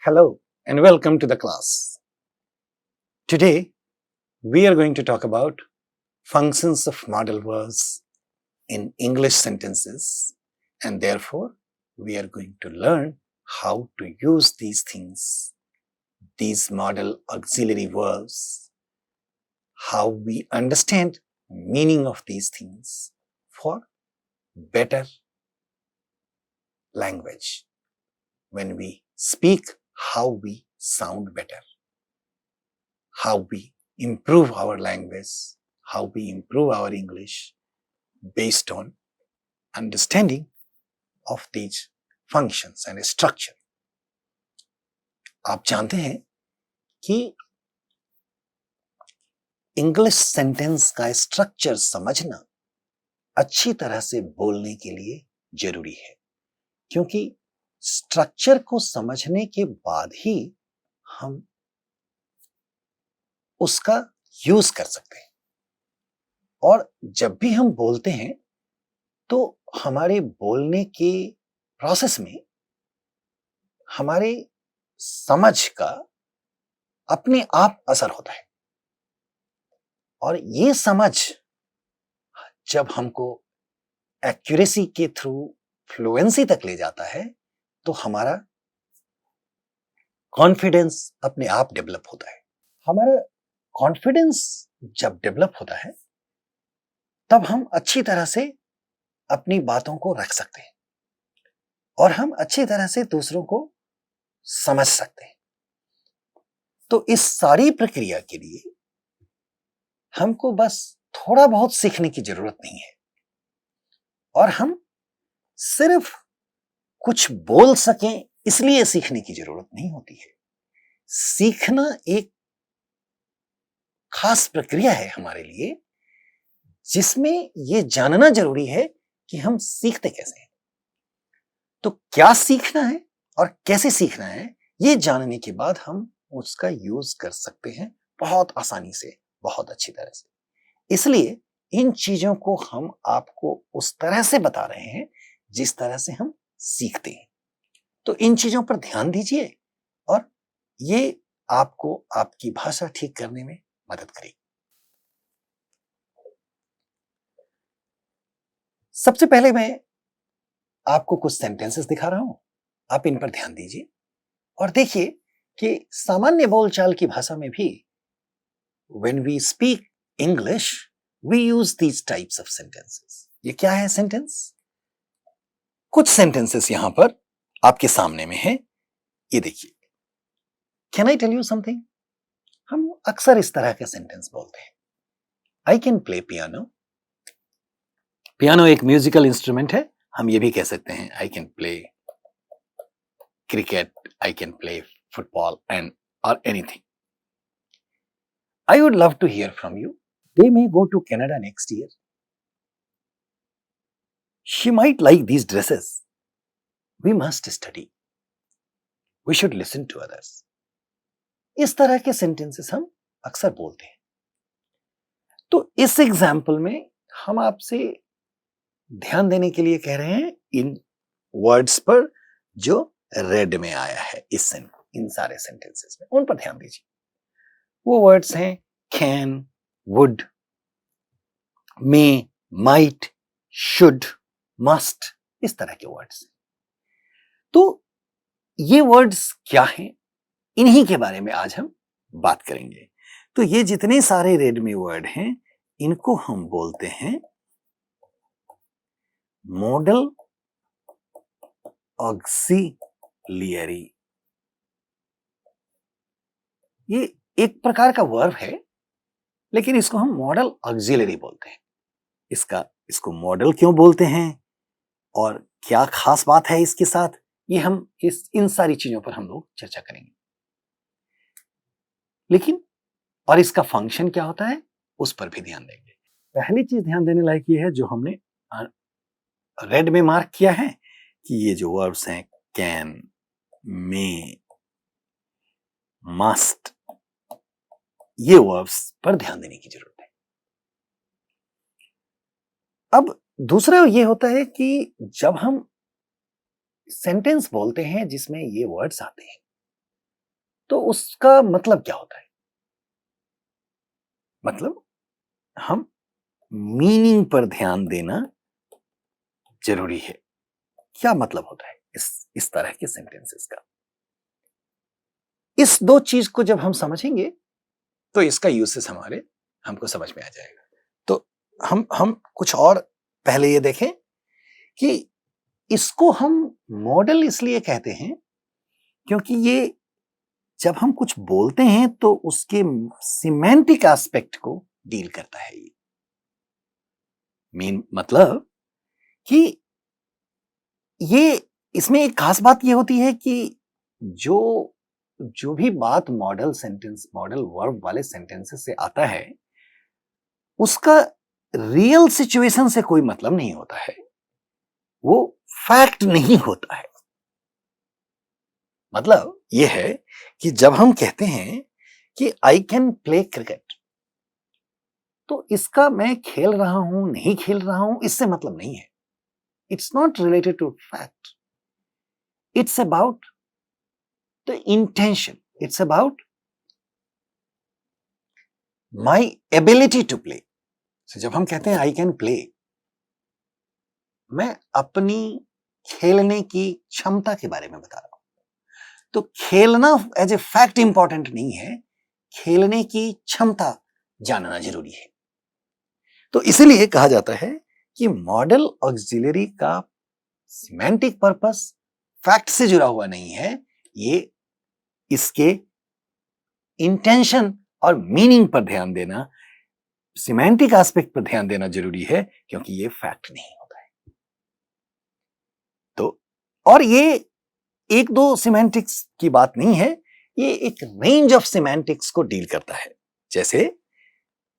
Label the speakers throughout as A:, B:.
A: Hello and welcome to the class. Today we are going to talk about functions of modal verbs in English sentences, and therefore we are going to learn how to use these things, these modal auxiliary verbs, how we understand meaning of these things for better language. When we speak, how we sound better, how we improve our language, how we improve our English based on understanding of these functions and structure. आप जानते हैं कि English sentence का structure समझना अच्छी तरह से बोलने के लिए जरूरी है, क्योंकि स्ट्रक्चर को समझने के बाद ही हम उसका यूज कर सकते हैं। और जब भी हम बोलते हैं तो हमारे बोलने के प्रोसेस में हमारे समझ का अपने आप असर होता है, और ये समझ जब हमको एक्यूरेसी के थ्रू फ्लुएंसी तक ले जाता है तो हमारा कॉन्फिडेंस अपने आप डेवलप होता है। हमारा कॉन्फिडेंस जब डेवलप होता है तब हम अच्छी तरह से अपनी बातों को रख सकते हैं और हम अच्छी तरह से दूसरों को समझ सकते हैं। तो इस सारी प्रक्रिया के लिए हमको बस थोड़ा बहुत सीखने की जरूरत नहीं है, और हम सिर्फ कुछ बोल सकें इसलिए सीखने की जरूरत नहीं होती है। सीखना एक खास प्रक्रिया है हमारे लिए, जिसमें यह जानना जरूरी है कि हम सीखते कैसे हैं। तो क्या सीखना है और कैसे सीखना है, यह जानने के बाद हम उसका यूज कर सकते हैं बहुत आसानी से, बहुत अच्छी तरह से। इसलिए इन चीजों को हम आपको उस तरह से बता रहे हैं जिस तरह से हम सीखते हैं। तो इन चीजों पर ध्यान दीजिए और ये आपको आपकी भाषा ठीक करने में मदद करेगी। सबसे पहले मैं आपको कुछ सेंटेंसेस दिखा रहा हूं, आप इन पर ध्यान दीजिए और देखिए कि सामान्य बोलचाल की भाषा में भी when we speak English we use these types of sentences. ये क्या है सेंटेंस? कुछ सेंटेंसेस यहां पर आपके सामने में है, ये देखिए। Can I tell you something? हम अक्सर इस तरह के सेंटेंस बोलते हैं। I can play piano. Piano एक म्यूजिकल इंस्ट्रूमेंट है, हम ये भी कह सकते हैं I can play cricket, I can play football and or anything. I would love to hear from you. They may go to Canada next year. She might like these dresses. We must study. We should listen to others. इस तरह के sentences हम अक्सर बोलते हैं। तो इस example में हम आपसे ध्यान देने के लिए कह रहे हैं इन वर्ड्स पर जो रेड में आया है इन सारे सेंटेंसेस में, उन पर ध्यान दीजिए। वो वर्ड्स हैं can, would, may, might, should, must, इस तरह के वर्ड्स। तो ये वर्ड्स क्या हैं, इन्हीं के बारे में आज हम बात करेंगे। तो ये जितने सारे रेड में वर्ड हैं इनको हम बोलते हैं मॉडल ऑक्सिलियरी। ये एक प्रकार का वर्ब है, लेकिन इसको हम मॉडल ऑक्सिलियरी बोलते हैं। इसको मॉडल क्यों बोलते हैं और क्या खास बात है इसके साथ, ये हम इन सारी चीजों पर हम लोग चर्चा करेंगे। लेकिन और इसका फंक्शन क्या होता है उस पर भी ध्यान देंगे। पहली चीज ध्यान देने लायक ये है जो हमने रेड में मार्क किया है कि ये जो वर्ब्स हैं कैन, मे, मस्ट, ये वर्ब्स पर ध्यान देने की जरूरत है। अब दूसरा ये होता है कि जब हम सेंटेंस बोलते हैं जिसमें ये वर्ड्स आते हैं तो उसका मतलब क्या होता है? मतलब हम मीनिंग पर ध्यान देना जरूरी है। क्या मतलब होता है इस तरह के सेंटेंसेस का? इस दो चीज को जब हम समझेंगे तो इसका यूसेस हमको समझ में आ जाएगा। तो हम कुछ और पहले ये देखें कि इसको हम मॉडल इसलिए कहते हैं क्योंकि ये जब हम कुछ बोलते हैं तो उसके सिमेंटिक एस्पेक्ट को डील करता है। ये मतलब कि ये इसमें एक खास बात ये होती है कि जो जो भी बात मॉडल वर्ब वाले सेंटेंसेस से आता है उसका रियल सिचुएशन से कोई मतलब नहीं होता है, वो फैक्ट नहीं होता है। मतलब यह है कि जब हम कहते हैं कि आई कैन प्ले क्रिकेट, तो इसका मैं खेल रहा हूं नहीं खेल रहा हूं इससे मतलब नहीं है। It's not related to fact, it's about the intention, it's about my ability to play. जब हम कहते हैं आई कैन प्ले, मैं अपनी खेलने की क्षमता के बारे में बता रहा हूं। तो खेलना एज ए फैक्ट इंपॉर्टेंट नहीं है, खेलने की क्षमता जानना जरूरी है। तो इसीलिए कहा जाता है कि मॉडल ऑक्सिलरी का सिमेंटिक पर्पस फैक्ट से जुड़ा हुआ नहीं है, ये इसके इंटेंशन और मीनिंग पर ध्यान देना, सिमेंटिक एस्पेक्ट पर ध्यान देना जरूरी है क्योंकि ये फैक्ट नहीं होता है। तो और ये एक दो सिमेंटिक्स की बात नहीं है, ये एक रेंज ऑफ सिमेंटिक्स को डील करता है। जैसे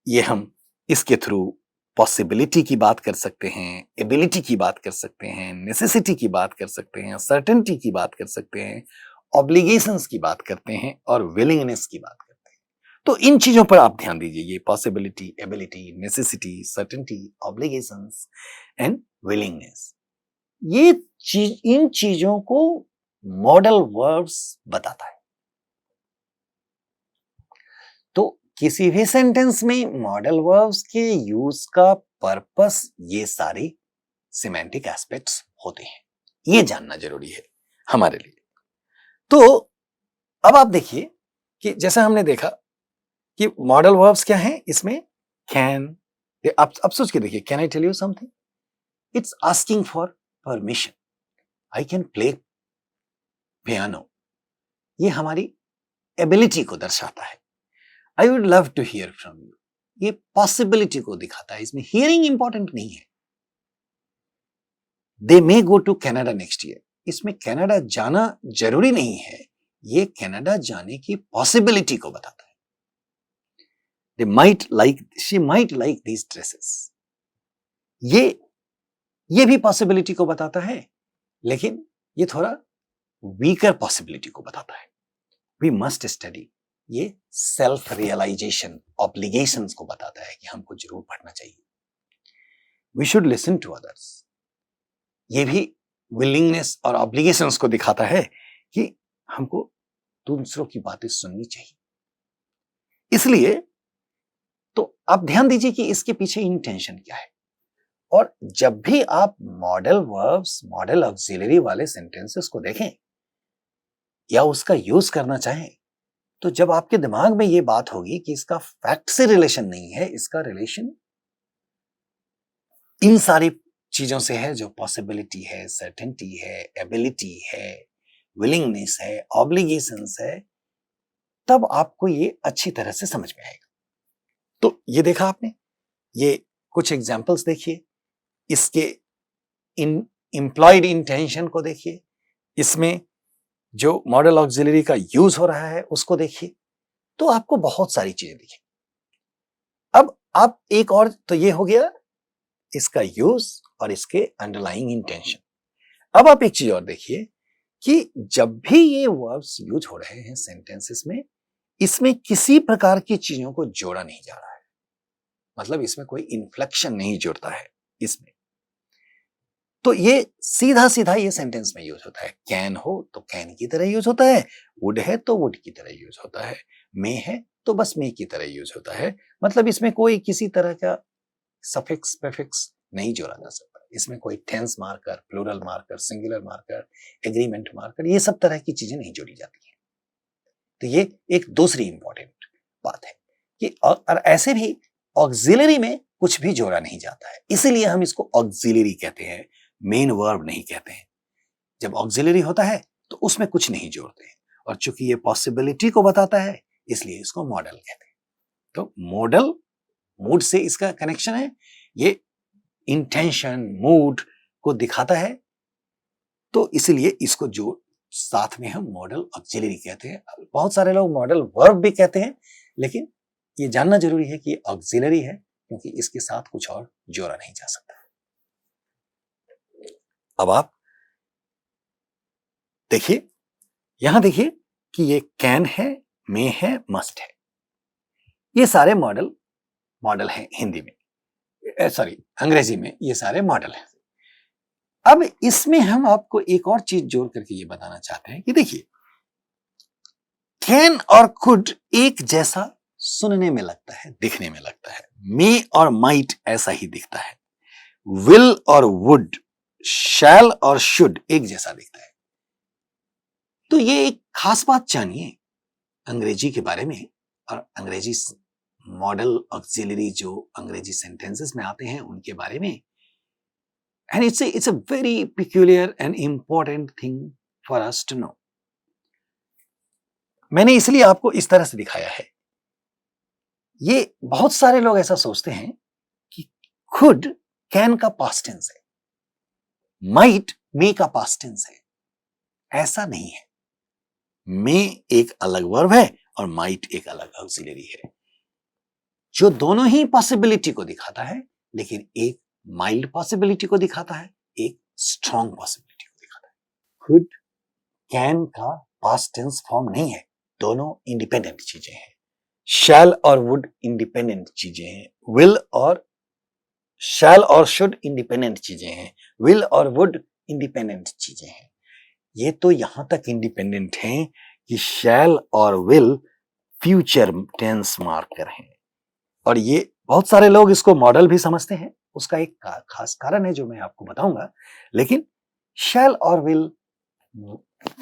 A: ये हम इसके थ्रू पॉसिबिलिटी की बात कर सकते हैं, एबिलिटी की बात कर सकते हैं, नेसेसिटी की बात कर सकते हैं, सर्टेनिटी की बात कर सकते हैं, ऑब्लिगेशंस की बात करते हैं और विलिंगनेस की बात करते हैं। तो इन चीजों पर आप ध्यान दीजिए, ये possibility, ability, necessity, certainty, obligations and willingness, ये इन चीजों को मॉडल वर्ब्स बताता है। तो किसी भी सेंटेंस में मॉडल वर्ब्स के यूज का पर्पस ये सारी सिमेंटिक एस्पेक्ट्स होते हैं, ये जानना जरूरी है हमारे लिए। तो अब आप देखिए कि जैसा हमने देखा कि मॉडल वर्ब्स क्या हैं, इसमें कैन, अब सोच के देखिए, can I tell you something, it's asking for permission. I can play piano, ये हमारी एबिलिटी को दर्शाता है। I would love to hear from you, ये पॉसिबिलिटी को दिखाता है, इसमें हियरिंग इंपॉर्टेंट नहीं है। They may go to Canada next year, इसमें कनाडा जाना जरूरी नहीं है, ये कनाडा जाने की पॉसिबिलिटी को बताता है। They might like, she might like these dresses, ये भी पॉसिबिलिटी को बताता है, लेकिन ये थोड़ा वीकर पॉसिबिलिटी को बताता है। वी मस्ट स्टडी, ये सेल्फ रियलाइजेशन, ऑब्लिगेशंस को बताता है कि हमको जरूर पढ़ना चाहिए। We should listen to others, ये भी विलिंगनेस और ऑब्लिगेशंस को दिखाता है कि हमको दूसरों की बातें सुननी चाहिए। इसलिए तो आप ध्यान दीजिए कि इसके पीछे इंटेंशन क्या है। और जब भी आप मॉडल वर्ब्स, मॉडल ऑक्सिलरी वाले सेंटेंसेस को देखें या उसका यूज करना चाहें, तो जब आपके दिमाग में यह बात होगी कि इसका फैक्ट से रिलेशन नहीं है, इसका रिलेशन इन सारी चीजों से है, जो पॉसिबिलिटी है, सर्टेनिटी है, एबिलिटी है, विलिंगनेस है, ऑब्लिगेशंस है, तब आपको ये अच्छी तरह से समझ में आएगा। तो ये देखा आपने, ये कुछ एग्जाम्पल्स देखिए, इसके इंप्लॉयड इंटेंशन को देखिए, इसमें जो मॉडल ऑक्सिलरी का यूज हो रहा है उसको देखिए, तो आपको बहुत सारी चीजें दिखें। अब आप एक और, तो ये हो गया इसका यूज और इसके अंडरलाइंग इंटेंशन। अब आप एक चीज और देखिए कि जब भी ये वर्ब्स यूज हो रहे हैं सेंटेंसेस में, इसमें किसी प्रकार की चीजों को जोड़ा नहीं जा रहा है, मतलब इसमें कोई इन्फ्लेक्शन नहीं जुड़ता है इसमें। तो ये सीधा सीधा ये सेंटेंस में यूज होता है। कैन हो तो कैन की तरह यूज होता है, वुड है तो वुड की तरह यूज होता है, मे है तो बस मे की तरह यूज होता है। मतलब इसमें कोई किसी तरह का सफिक्स प्रीफिक्स नहीं जोड़ा जा सकता। इसमें कोई tense marker, plural marker, singular marker, agreement marker, ये सब तरह की चीजें नहीं जोड़ी जाती है। तो ये एक दूसरी इंपॉर्टेंट बात है कि और ऐसे भी ऑक्सिलरी में कुछ भी जोड़ा नहीं जाता है, इसीलिए हम इसको ऑक्सिलरी कहते हैं, मेन वर्ब नहीं कहते हैं। जब ऑक्सिलरी होता है तो उसमें कुछ नहीं जोड़ते हैं, और चूंकि ये पॉसिबिलिटी को बताता है इसलिए इसको मॉडल कहते हैं। तो मॉडल, मूड से इसका कनेक्शन है, ये इंटेंशन मूड को दिखाता है, तो इसलिए इसको जो साथ में हम मॉडल ऑक्सिलरी कहते हैं। बहुत सारे लोग मॉडल वर्ब भी कहते हैं, लेकिन ये जानना जरूरी है कि ऑक्सिलरी है क्योंकि इसके साथ कुछ और जोड़ा नहीं जा सकता। अब आप देखिए, यहां देखिए कि ये कैन है, मे है, मस्ट है, ये सारे मॉडल हैं हिंदी में, सॉरी अंग्रेजी में, ये सारे मॉडल हैं। अब इसमें हम आपको एक और चीज जोड़ करके ये बताना चाहते हैं कि देखिए, कैन और कुड एक जैसा सुनने में लगता है, दिखने में लगता है। मे और माइट ऐसा ही दिखता है। विल और वुड, शैल और शुड एक जैसा दिखता है। तो ये एक खास बात जानिए अंग्रेजी के बारे में, और अंग्रेजी मॉडल ऑक्सिलरी जो अंग्रेजी सेंटेंसेस में आते हैं उनके बारे में। And it's a very peculiar and important thing for us to know. मैंने इसलिए आपको इस तरह से दिखाया है। ये बहुत सारे लोग ऐसा सोचते हैं कि खुद कैन का पास्ट टेंस है, माइट मे का पास्ट टेंस है। ऐसा नहीं है। मे एक अलग वर्ब है और माइट एक अलग ऑक्सिलरी है, जो दोनों ही पॉसिबिलिटी को दिखाता है, लेकिन एक माइल्ड पॉसिबिलिटी को दिखाता है, एक स्ट्रॉन्ग पॉसिबिलिटी को दिखाता है। खुद कैन का पास्ट टेंस फॉर्म नहीं है, दोनों इंडिपेंडेंट चीजें हैं। शैल और वुड इंडिपेंडेंट चीजें हैं। विल और शैल और शुड इंडिपेंडेंट चीजें हैं। विल और वुड इंडिपेंडेंट चीजें हैं। ये तो यहां तक इंडिपेंडेंट हैं कि शैल और विल फ्यूचर टेंस मार्कर हैं, और ये बहुत सारे लोग इसको मॉडल भी समझते हैं। उसका एक खास कारण है जो मैं आपको बताऊंगा, लेकिन शैल और विल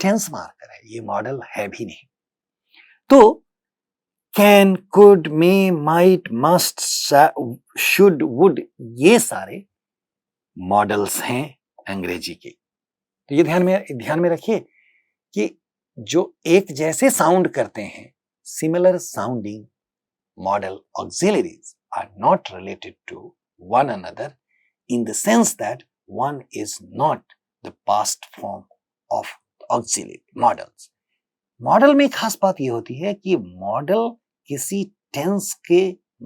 A: टेंस मार्कर है, ये मॉडल है भी नहीं। तो can, could, may, might, must, should, would, ये सारे मॉडल्स हैं अंग्रेजी के। तो ये ध्यान में रखिए कि जो एक जैसे साउंड करते हैं, similar sounding model auxiliaries are not related to one another in the sense that one is not the past form of auxiliary models. Model में खास बात यह होती है कि मॉडल किसी टेंस के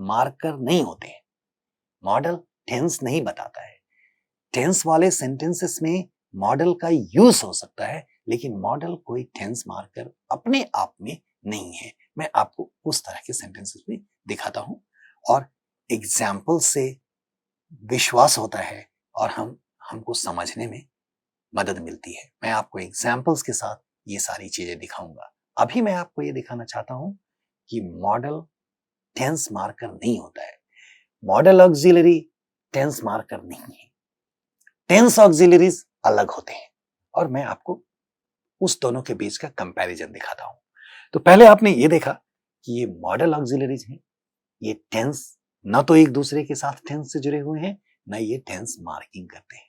A: मार्कर नहीं होते हैं। मॉडल टेंस नहीं बताता है। टेंस वाले सेंटेंसेस में मॉडल का यूज हो सकता है, लेकिन मॉडल कोई टेंस मार्कर अपने आप में नहीं है। मैं आपको उस तरह के सेंटेंसेस में दिखाता हूं, और एग्जाम्पल से विश्वास होता है और हमको समझने में मदद मिलती है। मैं आपको एग्जाम्पल्स के साथ ये सारी चीजें दिखाऊंगा। अभी मैं आपको ये दिखाना चाहता हूं कि मॉडल टेंस मार्कर नहीं होता है। मॉडल ऑक्सिलरी टेंस मार्कर नहीं है। टेंस ऑक्सिलरीज अलग होते हैं, और मैं आपको उस दोनों के बीच का कंपैरिजन दिखाता हूं। तो पहले आपने ये देखा कि ये मॉडल ऑक्सिलरीज हैं, ये टेंस ना तो एक दूसरे के साथ टेंस से जुड़े हुए हैं, ना ये टेंस मार्किंग करते हैं।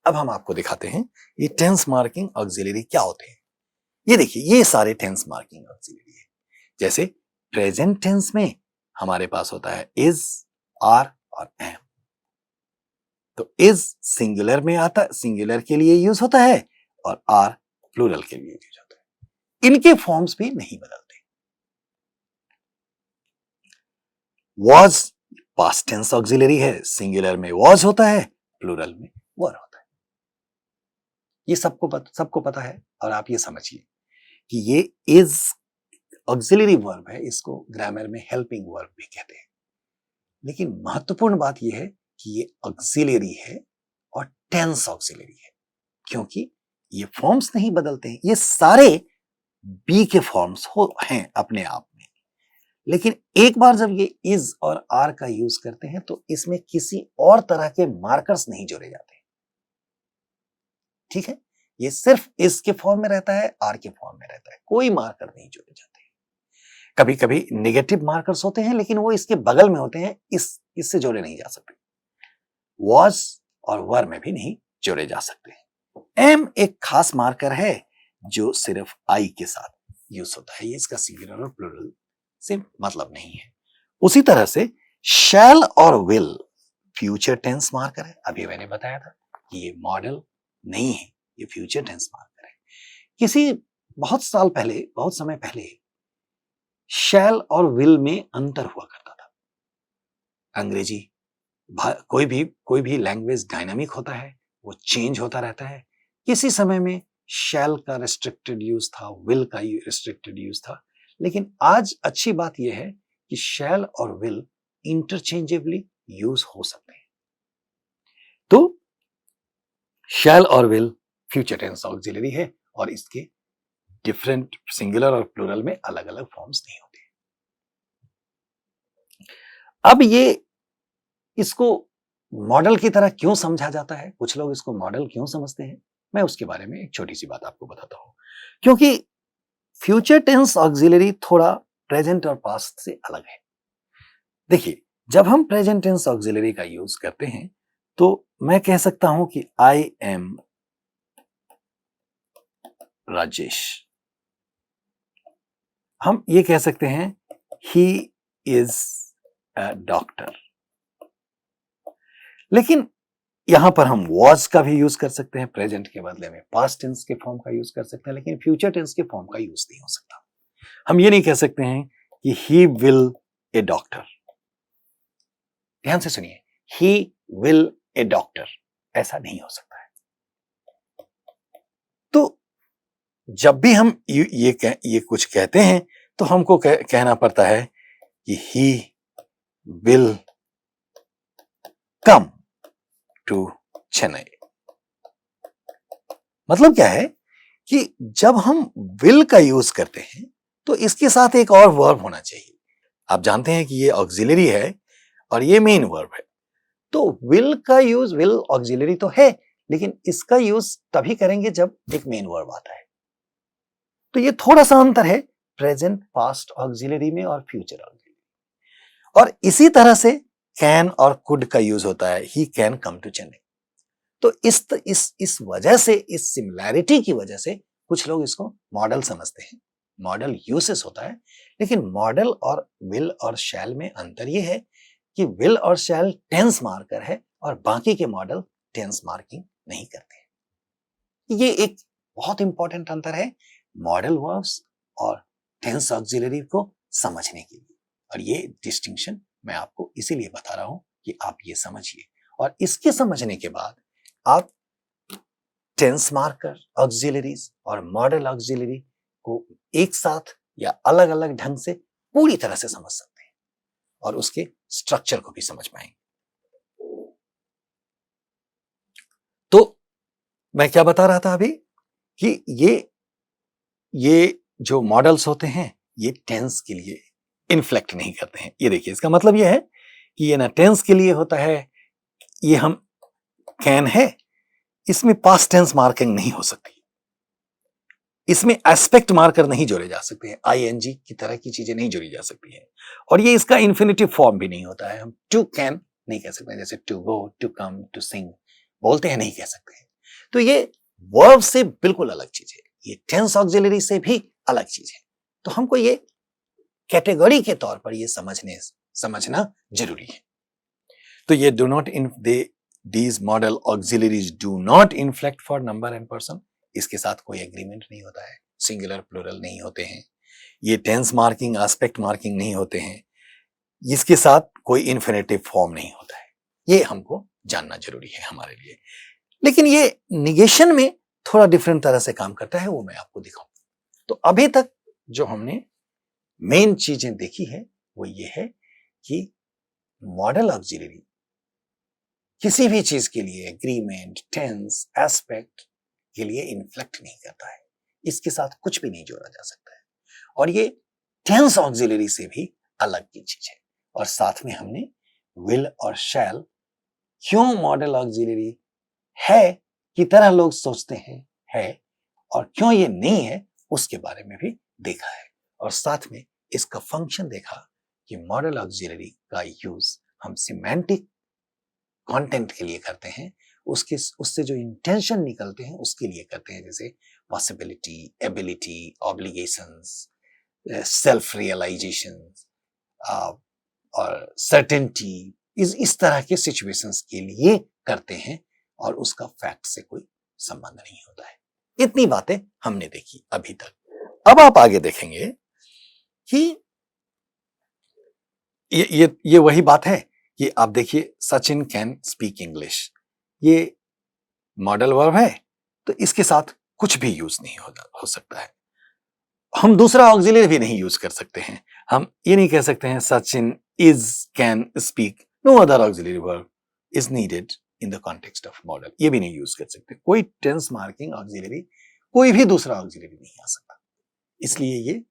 A: अब हम आपको दिखाते हैं ये टेंस मार्किंग ऑक्सिलरी क्या होते हैं। ये देखिए, ये सारे टेंस मार्किंग ऑक्सिलरी है। जैसे प्रेजेंट टेंस में हमारे पास होता है इज, आर और एम। तो इज सिंगुलर में आता है, सिंगुलर के लिए यूज होता है, और आर प्लूरल के लिए यूज होता है। इनके फॉर्म्स भी नहीं बदलते। वॉज पास्ट टेंस ऑक्सिलरी है, सिंगुलर में वॉज होता है, प्लूरल में वर होता है। ये सबको पता है, और आप ये समझिए कि ये इज ऑक्सिलरी वर्ब है, इसको ग्रामर में हेल्पिंग वर्ब भी कहते हैं। लेकिन महत्वपूर्ण बात यह है कि ये ऑक्सिलरी है और टेंस ऑक्सिलरी है, क्योंकि ये फॉर्म्स नहीं बदलते हैं, ये सारे बी के फॉर्म्स हैं अपने आप में। लेकिन एक बार जब ये इज और आर का यूज करते हैं तो इसमें किसी और तरह के मार्कर्स नहीं जोड़े जाते। ठीक है, ये सिर्फ इज के फॉर्म में रहता है, आर के फॉर्म में रहता है, कोई मार्कर नहीं जोड़े जाते। कभी कभी नेगेटिव मार्कर्स होते हैं लेकिन वो इसके बगल में होते हैं, इससे जोड़े नहीं जा सकते। वॉज और वर में भी नहीं जोड़े जा सकते। एम एक खास मार्कर है जो सिर्फ आई के साथ यूज होता है, ये इसका सिंगुलर और प्लूरल से मतलब नहीं है। उसी तरह से शैल और विल फ्यूचर टेंस मार्कर है। अभी मैंने बताया था कि ये मॉडल नहीं है, ये फ्यूचर टेंस मार्कर है। किसी बहुत साल पहले, बहुत समय पहले शैल और विल में अंतर हुआ करता था। अंग्रेजी कोई भी लैंग्वेज डायनामिक होता है, वो चेंज होता रहता है। किसी समय में शैल का रिस्ट्रिक्टेड यूज था, विल का रिस्ट्रिक्टेड यूज था, लेकिन आज अच्छी बात यह है कि शैल और विल इंटरचेंजेबली यूज हो सकते हैं। तो शैल और विल फ्यूचर टेंस ऑक्सिलरी है और इसके डिफरेंट सिंगुलर और प्लूरल में अलग अलग फॉर्म्स नहीं होते। अब ये इसको मॉडल की तरह क्यों समझा जाता है, कुछ लोग इसको मॉडल क्यों समझते हैं, मैं उसके बारे में एक छोटी सी बात आपको बताता हूं। क्योंकि फ्यूचर टेंस ऑक्सिलरी थोड़ा प्रेजेंट और पास्ट से अलग है। देखिए, जब हम प्रेजेंट टेंस ऑक्सिलरी का यूज करते हैं तो मैं कह सकता हूं कि आई एम राजेश। हम ये कह सकते हैं ही इज अ डॉक्टर। लेकिन यहां पर हम वॉज का भी यूज कर सकते हैं, प्रेजेंट के बदले में पास्ट टेंस के फॉर्म का यूज कर सकते हैं, लेकिन फ्यूचर टेंस के फॉर्म का यूज नहीं हो सकता। हम ये नहीं कह सकते हैं कि ही विल ए डॉक्टर। ध्यान से सुनिए, ही विल ए डॉक्टर, ऐसा नहीं हो सकता है। तो जब भी हम ये कुछ कहते हैं तो हमको कहना पड़ता है कि he will come to Chennai. मतलब क्या है कि जब हम विल का यूज करते हैं तो इसके साथ एक और वर्ब होना चाहिए। आप जानते हैं कि ये ऑक्सिलरी है और ये मेन वर्ब है, तो विल का यूज, विल ऑक्सिलरी तो है लेकिन इसका यूज तभी करेंगे जब एक मेन वर्ब आता है। तो ये थोड़ा सा अंतर है प्रेजेंट पास्ट ऑक्सिलरी में और फ्यूचर ऑक्सिलरी। और इसी तरह से कैन और कुड का यूज होता है, he can come to Chennai. तो इस वजह से, इस सिमिलैरिटी की वजह से कुछ लोग इसको मॉडल समझते हैं, मॉडल यूसेस होता है। लेकिन मॉडल और विल और शैल में अंतर यह है कि विल और शैल टेंस मार्कर है और बाकी के मॉडल टेंस मार्किंग नहीं करते। ये एक बहुत इंपॉर्टेंट अंतर है मॉडल वर्ब्स और टेंस ऑक्सिलरी को समझने के लिए। और ये डिस्टिंक्शन मैं आपको इसीलिए बता रहा हूं कि आप ये समझिए, और इसके समझने के बाद आप टेंस मार्कर ऑक्सिलरीज और मॉडल ऑक्सिलरी को एक साथ या अलग अलग ढंग से पूरी तरह से समझ सकते हैं और उसके स्ट्रक्चर को भी समझ पाएंगे। तो मैं क्या बता रहा था अभी कि ये जो मॉडल्स होते हैं ये टेंस के लिए इन्फ्लेक्ट नहीं करते हैं। ये देखिए, इसका मतलब ये है कि ये ना टेंस के लिए होता है, ये हम कैन है, इसमें पास्ट टेंस मार्किंग नहीं हो सकती, इसमें एस्पेक्ट मार्कर नहीं जोड़े जा सकते हैं, आईएनजी की तरह की चीजें नहीं जोड़ी जा सकती हैं, और ये इसका इन्फिनिटिव फॉर्म भी नहीं होता है। हम टू कैन नहीं कह सकते, जैसे to go, to come, to sing बोलते हैं, नहीं कह सकते हैं। तो ये वर्ब से बिल्कुल अलग चीज है, ये टेंस ऑक्सिलरी से भी अलग चीज है। तो हमको ये कैटेगरी के तौर पर ये समझना जरूरी है। तो ये do not in these model auxiliaries do not inflect for number and person, इसके साथ कोई एग्रीमेंट नहीं होता है, सिंगुलर प्लूरल नहीं होते हैं, ये टेंस मार्किंग, एस्पेक्ट मार्किंग नहीं होते हैं, इसके साथ कोई इन्फिनेटिव फॉर्म नहीं होता है। ये हमको जानना जरूरी है हमारे लिए। लेकिन ये निगेशन में थोड़ा डिफरेंट तरह से काम करता है, वो मैं आपको दिखाऊं। तो अभी तक जो हमने मेन चीजें देखी है वो ये है कि मॉडल ऑक्सिलरी किसी भी चीज के लिए एग्रीमेंट, टेंस, एस्पेक्ट के लिए इन्फ्लेक्ट नहीं करता है। इसके साथ कुछ भी नहीं जोड़ा जा सकता है और ये टेंस ऑक्सिलरी से भी अलग की चीज है। और साथ में हमने विल और शैल क्यों मॉडल ऑक्सिलरी है की तरह लोग सोचते हैं है और क्यों ये नहीं है उसके बारे में भी देखा है। और साथ में इसका फंक्शन देखा कि मॉडल ऑक्सिलरी का यूज हम सिमेंटिक कंटेंट के लिए करते हैं, उससे जो इंटेंशन निकलते हैं उसके लिए करते हैं, जैसे possibility, ability, obligations, self realisation और सर्टेनिटी, इस तरह के सिचुएशंस के लिए करते हैं और उसका फैक्ट से कोई संबंध नहीं होता है। इतनी बातें हमने देखी अभी तक। अब आप आगे देखेंगे कि ये वही बात है कि आप देखिए सचिन कैन स्पीक इंग्लिश, ये मॉडल वर्ब है तो इसके साथ कुछ भी यूज नहीं हो सकता है। हम दूसरा ऑक्सिलरी भी नहीं यूज कर सकते हैं। हम ये नहीं कह सकते हैं Sachin is can speak, no other auxiliary verb is needed in the context of modal, ये भी नहीं यूज कर सकते। कोई टेंस मार्किंग ऑक्सिलरी, कोई भी दूसरा ऑक्सिलरी नहीं आ सकता। इसलिए ये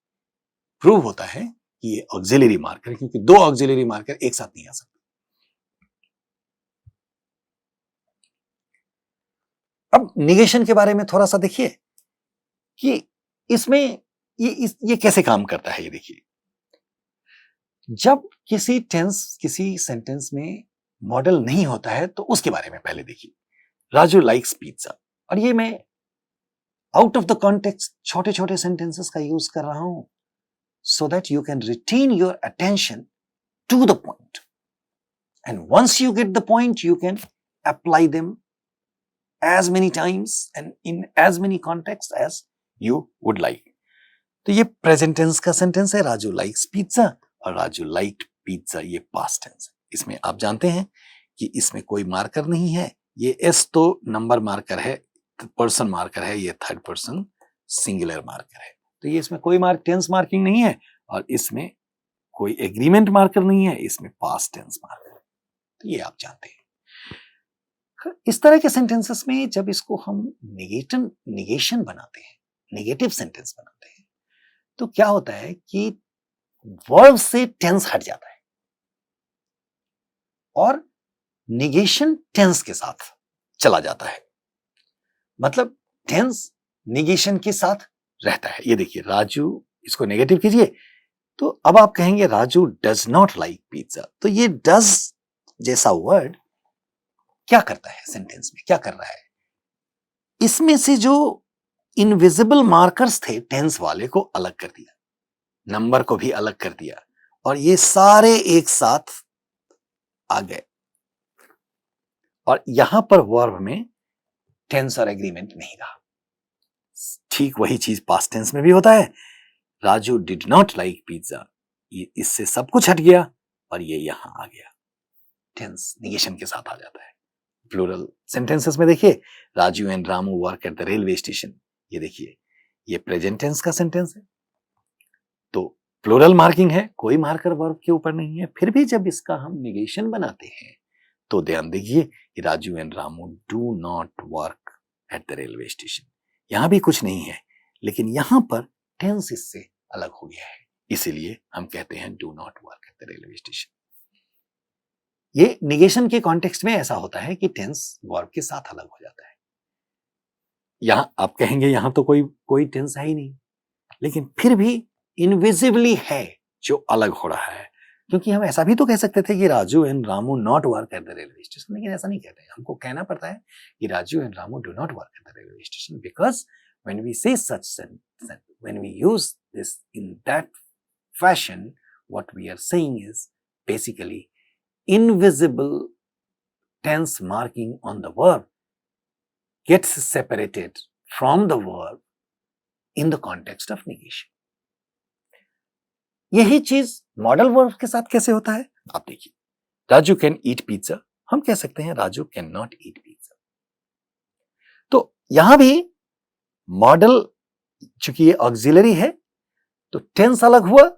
A: प्रूव होता है कि ये ऑक्सिलरी मार्कर, क्योंकि दो ऑक्सिलरी मार्कर एक साथ नहीं आ सकते। अब निगेशन के बारे में थोड़ा सा देखिए कि इसमें ये कैसे काम करता है। ये देखिए, जब किसी टेंस, किसी सेंटेंस में मॉडल नहीं होता है तो उसके बारे में पहले देखिए। राजू लाइक्स पिज्जा, और ये मैं आउट ऑफ द कॉन्टेक्स्ट छोटे छोटे सेंटेंसेस का यूज कर रहा हूं so that you can retain your attention to the point, and once you get the point you can apply them as many times and in as many contexts as you would like. तो ये present tense का sentence है, Raju likes pizza, और Raju liked pizza ये past tense है। इसमें आप जानते हैं कि इसमें कोई मार्कर नहीं है, ये एस तो नंबर मार्कर है, पर्सन मार्कर है, ये थर्ड पर्सन सिंगुलर मार्कर है। तो ये इसमें कोई टेंस मार्किंग नहीं है और इसमें कोई एग्रीमेंट मार्कर नहीं है, इसमें पास्ट टेंस मार्कर है। तो ये आप जानते हैं। इस तरह के सेंटेंसेस में जब इसको हम निगेशन बनाते हैं, नेगेटिव सेंटेंस बनाते हैं, तो क्या होता है कि वर्ब से टेंस हट जाता है और निगेशन टेंस के साथ चला जाता है। मतलब टेंस निगेशन के साथ रहता है। ये देखिए, राजू, इसको नेगेटिव कीजिए तो अब आप कहेंगे Raju does not like pizza. तो ये डज जैसा वर्ड क्या करता है सेंटेंस में, क्या कर रहा है? इसमें से जो इनविजिबल मार्कर्स थे टेंस वाले को अलग कर दिया, नंबर को भी अलग कर दिया, और ये सारे एक साथ आ गए। और यहां पर वर्ब में टेंस और एग्रीमेंट नहीं रहा। ठीक वही चीज पास्ट टेंस में भी होता है। Raju did not like pizza, इससे सब कुछ हट गया और ये यहां आ गया, टेंस निगेशन के साथ आ जाता है। प्लूरल सेंटेंसेस में देखिए, Raju and Ramu work at the railway station, ये देखिए ये प्रेजेंट टेंस का सेंटेंस है तो प्लूरल मार्किंग है, कोई मार्कर वर्ब के ऊपर नहीं है। फिर भी जब इसका हम निगेशन बनाते हैं तो ध्यान दीजिए कि Raju and Ramu do not work at the railway station, यहां भी कुछ नहीं है, लेकिन यहां पर टेंस इससे अलग हो गया है, इसीलिए हम कहते हैं do not work at the railway station. ये निगेशन के कॉन्टेक्स्ट में ऐसा होता है कि टेंस वर्ब के साथ अलग हो जाता है। यहां आप कहेंगे यहां तो कोई टेंस है ही नहीं, लेकिन फिर भी इनविजिबली है जो अलग हो रहा है। क्योंकि हम ऐसा भी तो कह सकते थे कि Raju and Ramu not work at the railway station, लेकिन ऐसा नहीं कहते हैं। हमको कहना पड़ता है कि Raju and Ramu do not work at the railway station, because when we say such sentence, when we use this in that fashion, what we are saying is basically invisible tense marking on the verb gets separated from the verb in the context of negation. यही चीज modal verb के साथ कैसे होता है आप देखिए। Raju can eat pizza, हम कह सकते हैं Raju can not eat pizza. तो यहां भी मॉडल, चूंकि ये ऑक्सिलरी है तो टेंस अलग हुआ।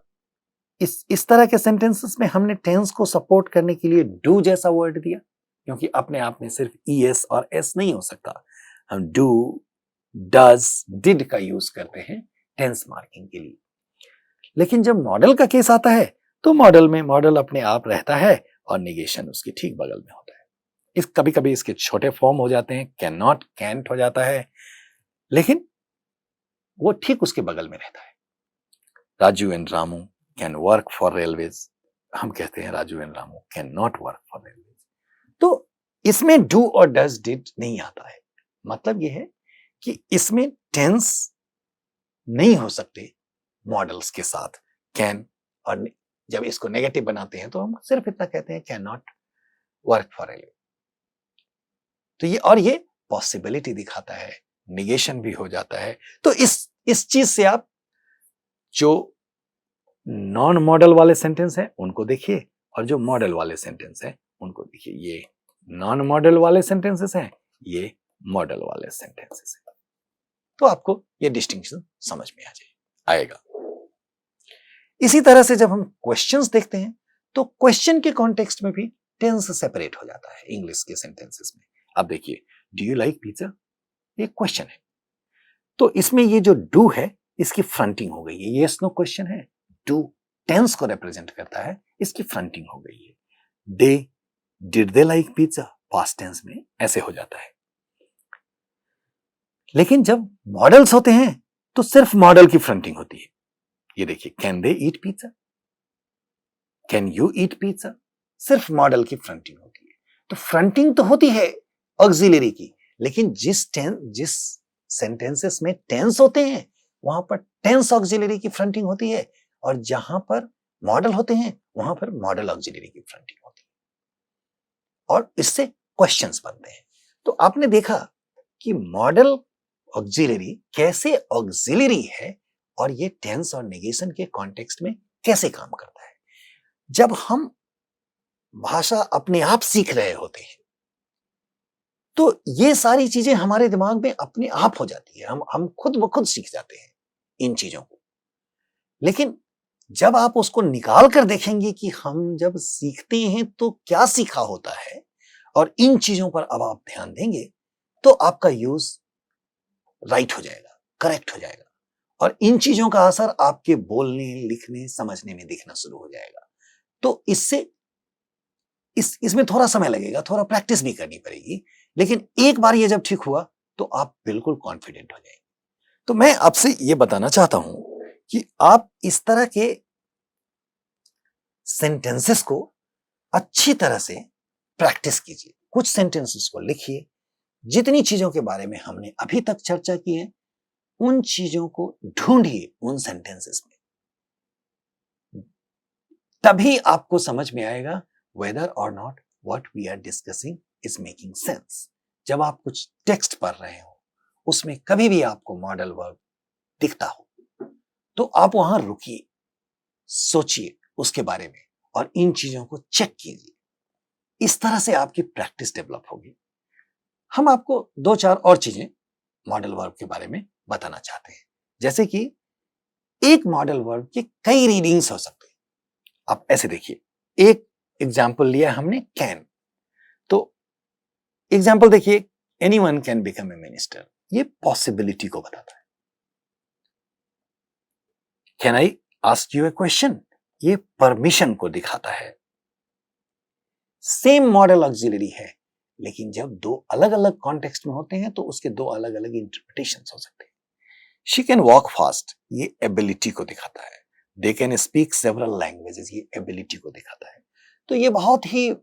A: इस तरह के सेंटेंसेस में हमने टेंस को सपोर्ट करने के लिए डू जैसा वर्ड दिया, क्योंकि अपने आप में सिर्फ ES और S नहीं हो सकता। हम डू, डज, डिड का यूज करते हैं टेंस मार्किंग के लिए। लेकिन जब मॉडल का केस आता है तो मॉडल में मॉडल अपने आप रहता है और निगेशन उसके ठीक बगल में होता है। इस कभी कभी इसके छोटे फॉर्म हो जाते हैं, कैन नॉट, कैंट हो जाता है, लेकिन वो ठीक उसके बगल में रहता है। Raju and Ramu can work for railways, हम कहते हैं Raju and Ramu can not work for railways. तो इसमें डू और डज, डिड नहीं आता है। मतलब यह है कि इसमें टेंस नहीं हो सकते मॉडल्स के साथ कैन, और जब इसको नेगेटिव बनाते हैं तो हम सिर्फ इतना कहते हैं can not work for railway. तो ये पॉसिबिलिटी दिखाता है, निगेशन भी हो जाता है। तो इस चीज से आप जो नॉन मॉडल वाले सेंटेंस है उनको देखिए और जो मॉडल वाले सेंटेंस है उनको देखिए। ये नॉन मॉडल वाले सेंटेंसेस हैं, ये मॉडल वाले सेंटेंसेस हैं। तो आपको ये डिस्टिंक्शन समझ में आएगा। इसी तरह से जब हम क्वेश्चंस देखते हैं तो क्वेश्चन के कॉन्टेक्स्ट में भी टेंस सेपरेट हो जाता है इंग्लिश के सेंटेंसेस में। अब देखिए, डू यू लाइक पिज्जा, ये क्वेश्चन है, तो इसमें ये जो डू है इसकी फ्रंटिंग हो गई है, यस नो क्वेश्चन है। डू टेंस को रिप्रेजेंट करता है, इसकी फ्रंटिंग हो गई है। They, did they like pizza, past tense में ऐसे हो जाता है। लेकिन जब मॉडल्स होते हैं तो सिर्फ मॉडल की फ्रंटिंग होती है। ये देखिए, can they eat pizza, can you eat pizza, सिर्फ मॉडल की फ्रंटिंग होती है। तो फ्रंटिंग तो होती है ऑक्सिलरी की, लेकिन जिस सेंटेंसेस में टेंस होते हैं वहां पर टेंस ऑक्सिलरी की फ्रंटिंग होती है, और जहां पर मॉडल होते हैं वहां पर मॉडल ऑक्सिलरी की फ्रंटिंग होती है, और इससे क्वेश्चंस बनते हैं। तो आपने देखा कि मॉडल ऑक्सिलरी कैसे ऑक्सिलरी है और ये टेंस और नेगेशन के कॉन्टेक्स्ट में कैसे काम करता है। जब हम भाषा अपने आप सीख रहे होते हैं तो ये सारी चीजें हमारे दिमाग में अपने आप हो जाती है, हम खुद ब खुद सीख जाते हैं इन चीजों को। लेकिन जब आप उसको निकाल कर देखेंगे कि हम जब सीखते हैं तो क्या सीखा होता है और इन चीजों पर अब आप ध्यान देंगे तो आपका यूज राइट हो जाएगा, करेक्ट हो जाएगा, और इन चीजों का असर आपके बोलने, लिखने, समझने में दिखना शुरू हो जाएगा। तो इसमें थोड़ा समय लगेगा, थोड़ा प्रैक्टिस भी करनी पड़ेगी, लेकिन एक बार ये जब ठीक हुआ तो आप बिल्कुल कॉन्फिडेंट हो जाएंगे। तो मैं आपसे ये बताना चाहता हूं कि आप इस तरह के सेंटेंसेस को अच्छी तरह से प्रैक्टिस कीजिए। कुछ सेंटेंसेस को लिखिए, जितनी चीजों के बारे में हमने अभी तक चर्चा की है उन चीजों को ढूंढिए उन सेंटेंसेस में, तभी आपको समझ में आएगा whether or not what we are discussing is making sense। जब आप कुछ टेक्स्ट पढ़ रहे हो उसमें कभी भी आपको मॉडल वर्ब दिखता हो तो आप वहां रुकिए, सोचिए उसके बारे में और इन चीजों को चेक कीजिए। इस तरह से आपकी प्रैक्टिस डेवलप होगी। हम आपको 2-4 और चीजें मॉडल वर्ब के बारे में बताना चाहते हैं, जैसे कि एक मॉडल वर्ब के कई रीडिंग्स हो सकते हैं। आप ऐसे देखिए, एक एग्जाम्पल लिया हमने कैन, तो एग्जाम्पल देखिए, anyone can become a minister, ये पॉसिबिलिटी को बताता है। Can I ask U A question, ये परमिशन को दिखाता है। सेम मॉडल ऑक्सिलरी है, लेकिन जब दो अलग अलग कॉन्टेक्स्ट में होते हैं तो उसके दो अलग अलग इंटरप्रिटेशंस हो सकते हैं। शी कैन वॉक फास्ट, ये एबिलिटी को दिखाता है। They can speak several languages, ये एबिलिटी को दिखाता है। तो ये बहुत ही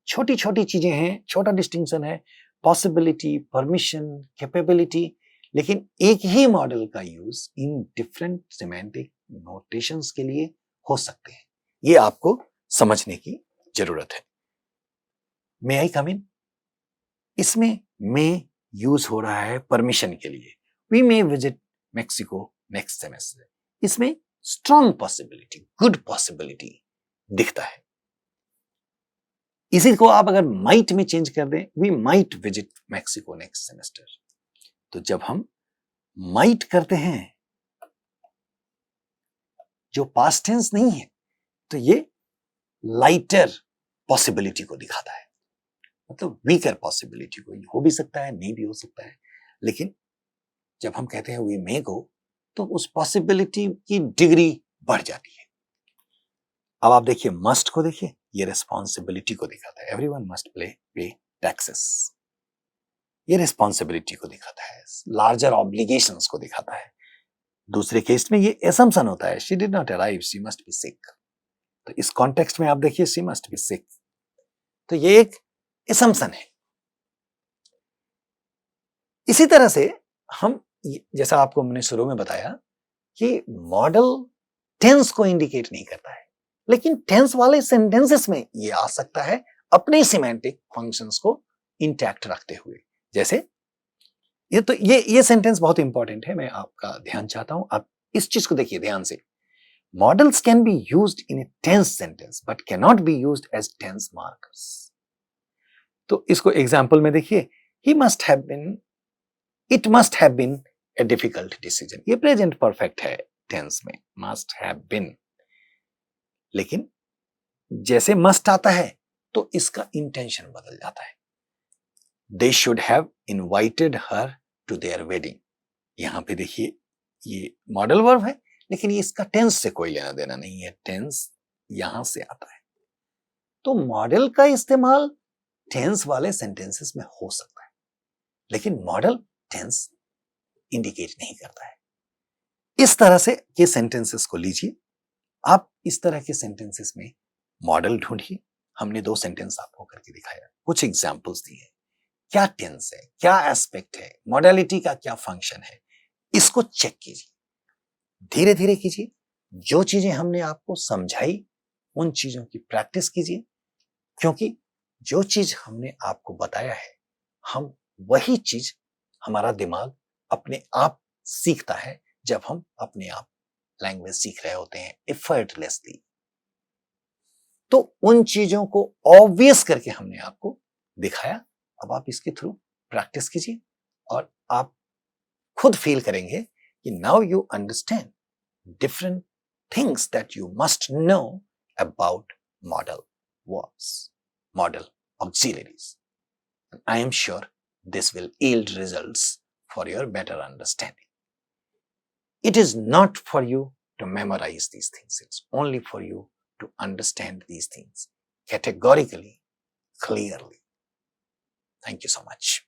A: छोटी छोटी चीजें हैं, छोटा डिस्टिंक्शन है, पॉसिबिलिटी, परमिशन, कैपेबिलिटी, लेकिन एक ही मॉडल का use in different semantic notations के लिए हो सकते हैं। ये आपको समझने की जरूरत है। मे आई कम इन, इसमें मे यूज हो रहा है परमिशन के लिए। We may visit Mexico next semester, इसमें स्ट्रॉन्ग पॉसिबिलिटी, गुड पॉसिबिलिटी दिखता है। इसी को आप अगर माइट में चेंज कर दें, we might visit Mexico next semester, तो जब हम माइट करते हैं जो पास्ट टेंस नहीं है तो ये लाइटर पॉसिबिलिटी को दिखाता है। मतलब वीकर पॉसिबिलिटी को, हो भी सकता है नहीं भी हो सकता है, लेकिन जब हम कहते हैं वी मे गो तो उस पॉसिबिलिटी की डिग्री बढ़ जाती है। अब आप देखिए मस्ट को, देखिए ये रिस्पॉन्सिबिलिटी को दिखाता है, एवरीवन मस्ट पे टैक्सेस, ये रिस्पॉन्सिबिलिटी को दिखाता है, लार्जर ऑब्लिगेशंस को दिखाता है। दूसरे केस में ये असम्पशन होता है, she did not arrive, she must be sick. तो इस कॉन्टेक्स्ट में आप देखिए शी मस्ट बी सिक, तो ये एक असम्पशन है। इसी तरह से हम, जैसा आपको मैंने शुरू में बताया कि मॉडल टेंस को इंडिकेट नहीं करता है, लेकिन टेंस वाले सेंटेंसेस में ये आ सकता है अपने सिमेंटिक फंक्शंस को इंटैक्ट रखते हुए। जैसे ये सेंटेंस बहुत इंपॉर्टेंट है, मैं आपका ध्यान चाहता हूं, आप इस चीज को देखिए ध्यान से। Modals can be used in a tense sentence but can not be used as tense markers. तो इसको एग्जांपल में देखिए, he must have been, it must have been a difficult decision, ये प्रेजेंट परफेक्ट है टेंस में, must have been. लेकिन जैसे must आता है तो इसका इंटेंशन बदल जाता है। They should have invited her to their wedding, यहां पे देखिए ये मॉडल वर्ब है, लेकिन ये इसका टेंस से कोई लेना देना नहीं है, टेंस यहां से आता है। तो मॉडल का इस्तेमाल टेंस वाले सेंटेंसेस में हो सकता है, लेकिन मॉडल टेंस इंडिकेट नहीं करता है। इस तरह से ये सेंटेंसेस को लीजिए, आप इस तरह के सेंटेंसेस में मॉडल ढूंढिए। हमने 2 सेंटेंस आपको करके दिखाया, कुछ एग्जांपल्स दिए, क्या टेंस है, क्या एस्पेक्ट है, मॉडलिटी का क्या फंक्शन है, इसको चेक कीजिए, धीरे धीरे कीजिए। जो चीजें हमने आपको समझाई उन चीजों की प्रैक्टिस कीजिए, क्योंकि जो चीज हमने आपको बताया है, हम वही चीज, हमारा दिमाग अपने आप सीखता है जब हम अपने आप लैंग्वेज सीख रहे होते हैं एफर्टलेसली। तो उन चीजों को ऑब्वियस करके हमने आपको दिखाया, अब आप इसके थ्रू प्रैक्टिस कीजिए और आप खुद फील करेंगे कि now you understand different things that you must know about modal verbs, model auxiliaries. I am sure this will yield results for your better understanding. It is not for you to memorize these things. It's only for you to understand these things categorically, clearly. Thank you so much.